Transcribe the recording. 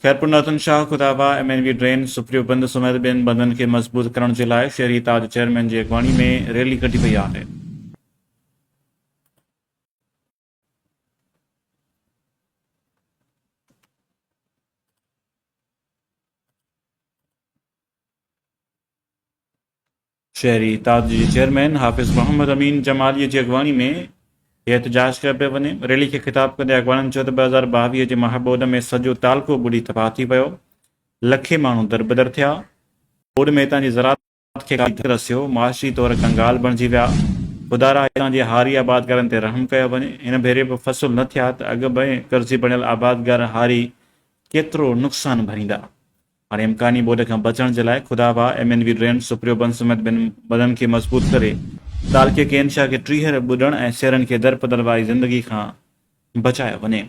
Khairpur Narottam Shah खुदाबा MNV drain Supriyo बंद समेत ॿियनि बंदनि खे मज़बूत करण जे लाइ शहरी ताज चेयरमैन जी अॻवानी में रैली कढी वई आहे। शहरी ताज जे चेयरमैन हाफ़िज़ मोहम्मद अमीन जमालीअ जी अॻवानी में एहतजाज कयो पियो वञे। रैली खे ख़िताब कंदे अॻवाननि चयो त 2022 जे महाॿोॾ में सॼो तालको ॿुॾी तबाह थी वियो। लखे माण्हू दरबदर थिया। ॿोॾ में हितां जी ज़राअत खे रसियो, माशी तौर कंगाल बणिजी विया। ख़ुदारा हितां जे हारी आबादगारनि ते रहम कयो वञे। हिन भेरे बि फ़सुल न थिया त अॻु में कर्ज़ी बणियल आबादगार हारी केतिरो नुक़सानु भरींदा। हाणे इम्कानी ॿोॾ खां बचण जे लाइ खुदाबा MNV ड्रेन सुप्रियो बंद समेत ॿिनि बंदनि खे मज़बूत करे तालके केनशा खे टीहर ॿुॾण ऐं शहरनि खे दरपदर वारी ज़िंदगी खां बचायो वञे।